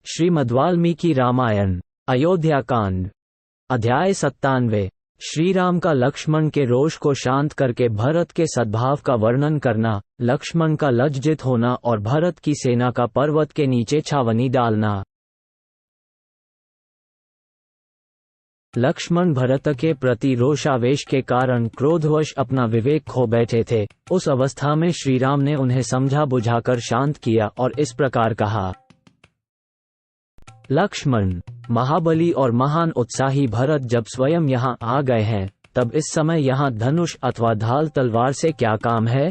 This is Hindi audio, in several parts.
श्रीमद्वाल्मीकि रामायण अयोध्या कांड अध्याय 97। श्रीराम का लक्ष्मण के रोष को शांत करके भरत के सद्भाव का वर्णन करना, लक्ष्मण का लज्जित होना और भरत की सेना का पर्वत के नीचे छावनी डालना। लक्ष्मण भरत के प्रति रोषावेश के कारण क्रोधवश अपना विवेक खो बैठे थे। उस अवस्था में श्रीराम ने उन्हें समझा बुझाकर शांत किया और इस प्रकार कहा। लक्ष्मण, महाबली और महान उत्साही भरत जब स्वयं यहाँ आ गए हैं, तब इस समय यहाँ धनुष अथवा ढाल तलवार से क्या काम है?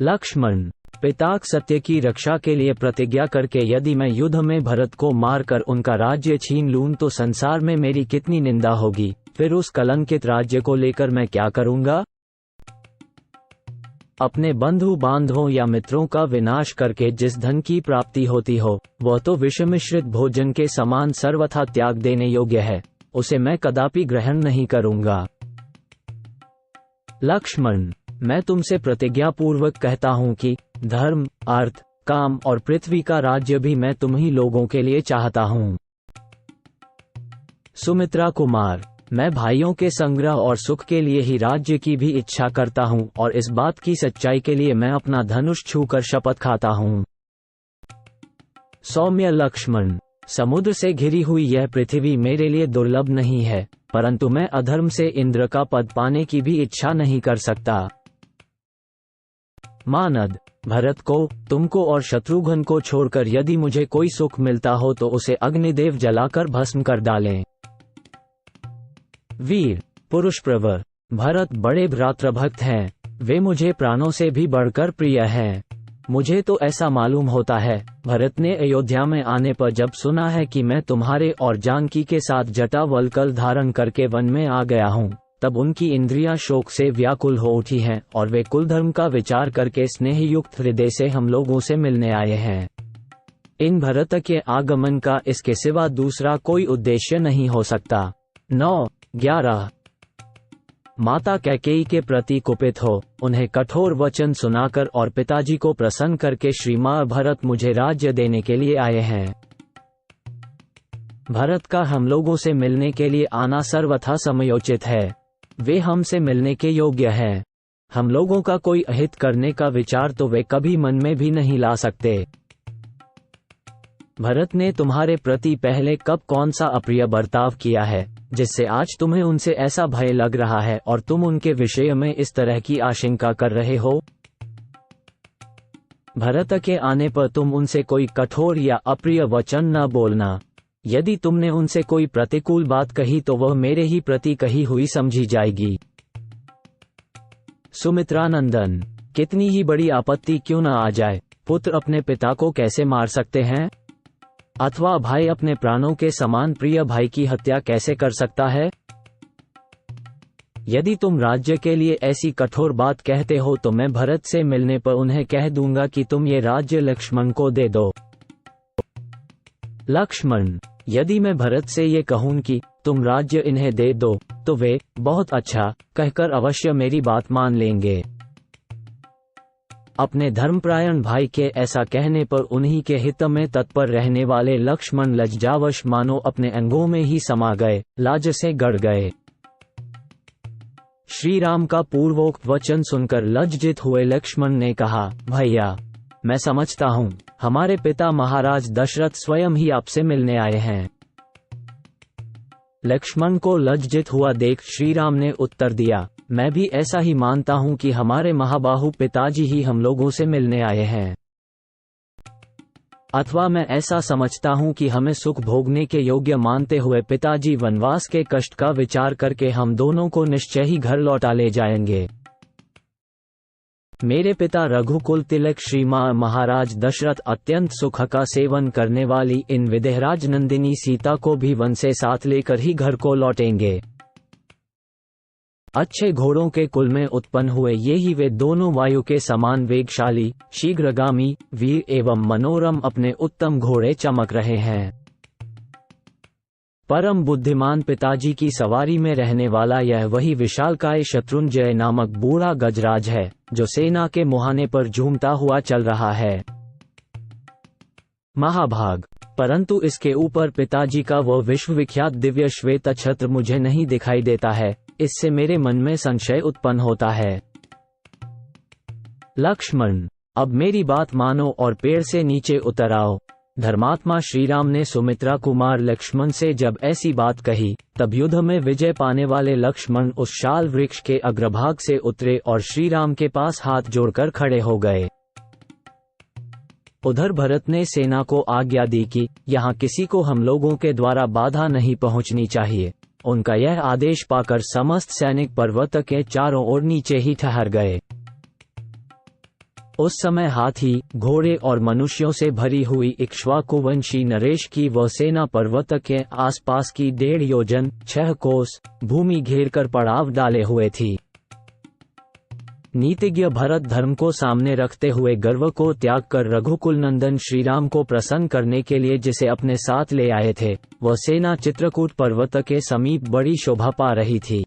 लक्ष्मण, पिताक सत्य की रक्षा के लिए प्रतिज्ञा करके यदि मैं युद्ध में भरत को मारकर उनका राज्य छीन लूं तो संसार में मेरी कितनी निंदा होगी। फिर उस कलंकित राज्य को लेकर मैं क्या करूंगा? अपने बंधु बांधवों या मित्रों का विनाश करके जिस धन की प्राप्ति होती हो, वह तो विषमिश्रित भोजन के समान सर्वथा त्याग देने योग्य है। उसे मैं कदापि ग्रहण नहीं करूंगा। लक्ष्मण, मैं तुमसे प्रतिज्ञा पूर्वक कहता हूं कि धर्म, अर्थ, काम और पृथ्वी का राज्य भी मैं तुम ही लोगों के लिए चाहता हूं। सुमित्रा कुमार, मैं भाइयों के संग्रह और सुख के लिए ही राज्य की भी इच्छा करता हूं और इस बात की सच्चाई के लिए मैं अपना धनुष छूकर शपथ खाता हूं। सौम्य लक्ष्मण, समुद्र से घिरी हुई यह पृथ्वी मेरे लिए दुर्लभ नहीं है, परंतु मैं अधर्म से इंद्र का पद पाने की भी इच्छा नहीं कर सकता। मानद, भरत को, तुमको और शत्रुघ्न को छोड़कर यदि मुझे कोई सुख मिलता हो तो उसे अग्निदेव जलाकर भस्म कर डालें। वीर, पुरुष प्रवर, भरत बड़े भ्रातृभक्त हैं। वे मुझे प्राणों से भी बढ़कर प्रिय हैं। मुझे तो ऐसा मालूम होता है, भरत ने अयोध्या में आने पर जब सुना है कि मैं तुम्हारे और जानकी के साथ जटा वल्कल धारण करके वन में आ गया हूँ, तब उनकी इंद्रियां शोक से व्याकुल हो उठी हैं और वे कुलधर्म का विचार करके स्नेहयुक्त हृदय से हम लोगों से मिलने आए हैं। इन भरत के आगमन का इसके सिवा दूसरा कोई उद्देश्य नहीं हो सकता। 9-11 माता कैकेयी के प्रति कुपित हो, उन्हें कठोर वचन सुनाकर और पिताजी को प्रसन्न करके श्रीमान भरत मुझे राज्य देने के लिए आए हैं। भरत का हम लोगों से मिलने के लिए आना सर्वथा समयोचित है। वे हमसे मिलने के योग्य हैं। हम लोगों का कोई अहित करने का विचार तो वे कभी मन में भी नहीं ला सकते। भरत ने तुम्हारे प्रति पहले कब कौन सा अप्रिय बर्ताव किया है, जिससे आज तुम्हें उनसे ऐसा भय लग रहा है और तुम उनके विषय में इस तरह की आशंका कर रहे हो? भरत के आने पर तुम उनसे कोई कठोर या अप्रिय वचन न बोलना। यदि तुमने उनसे कोई प्रतिकूल बात कही तो वह मेरे ही प्रति कही हुई समझी जाएगी। सुमित्रानंदन, कितनी ही बड़ी आपत्ति क्यों न आ जाए, पुत्र अपने पिता को कैसे मार सकते हैं? अथवा भाई अपने प्राणों के समान प्रिय भाई की हत्या कैसे कर सकता है? यदि तुम राज्य के लिए ऐसी कठोर बात कहते हो तो मैं भरत से मिलने पर उन्हें कह दूंगा कि तुम ये राज्य लक्ष्मण को दे दो। लक्ष्मण, यदि मैं भरत से ये कहूं कि तुम राज्य इन्हें दे दो, तो वे बहुत अच्छा कहकर अवश्य मेरी बात मान लेंगे। अपने धर्मप्रायण भाई के ऐसा कहने पर उन्हीं के हित में तत्पर रहने वाले लक्ष्मण लज्जावश मानो अपने अंगों में ही समा गए, लाज से गड़ गए। श्री राम का पूर्वोक्त वचन सुनकर लज्जित हुए लक्ष्मण ने कहा, भैया, मैं समझता हूँ हमारे पिता महाराज दशरथ स्वयं ही आपसे मिलने आए हैं। लक्ष्मण को लज्जित हुआ देख श्री राम ने उत्तर दिया, मैं भी ऐसा ही मानता हूं कि हमारे महाबाहु पिताजी ही हम लोगों से मिलने आए हैं। अथवा मैं ऐसा समझता हूं कि हमें सुख भोगने के योग्य मानते हुए पिताजी वनवास के कष्ट का विचार करके हम दोनों को निश्चय ही घर लौटा ले जाएंगे। मेरे पिता रघुकुल तिलक श्रीमान महाराज दशरथ अत्यंत सुख का सेवन करने वाली इन विदेहराज नंदिनी सीता को भी वन से साथ लेकर ही घर को लौटेंगे। अच्छे घोड़ों के कुल में उत्पन्न हुए ये ही वे दोनों वायु के समान वेगशाली, शीघ्रगामी, वीर एवं मनोरम अपने उत्तम घोड़े चमक रहे हैं। परम बुद्धिमान पिताजी की सवारी में रहने वाला यह वही विशालकाय शत्रुंजय नामक बूढ़ा गजराज है, जो सेना के मुहाने पर झूमता हुआ चल रहा है। महाभाग। परंतु इसके ऊपर पिताजी का वह विश्वविख्यात दिव्य श्वेत छत्र मुझे नहीं दिखाई देता है। इससे मेरे मन में संशय उत्पन्न होता है। लक्ष्मण, अब मेरी बात मानो और पेड़ से नीचे उतर आओ। धर्मात्मा श्रीराम ने सुमित्रा कुमार लक्ष्मण से जब ऐसी बात कही, तब युद्ध में विजय पाने वाले लक्ष्मण उस शाल वृक्ष के अग्रभाग से उतरे और श्रीराम के पास हाथ जोड़कर खड़े हो गए। उधर भरत ने सेना को आज्ञा दी कि यहाँ किसी को हम लोगों के द्वारा बाधा नहीं पहुँचनी चाहिए। उनका यह आदेश पाकर समस्त सैनिक पर्वत के चारों ओर नीचे ही ठहर गए। उस समय हाथी, घोड़े और मनुष्यों से भरी हुई इक्ष्वाकुवंशी नरेश की वह सेना पर्वत के आसपास की 1.5 योजन 6 कोस भूमि घेर कर पड़ाव डाले हुए थी। नीतिज्ञ भरत धर्म को सामने रखते हुए गर्व को त्याग कर रघुकुल नंदन श्रीराम को प्रसन्न करने के लिए जिसे अपने साथ ले आए थे, वह सेना चित्रकूट पर्वत के समीप बड़ी शोभा पा रही थी।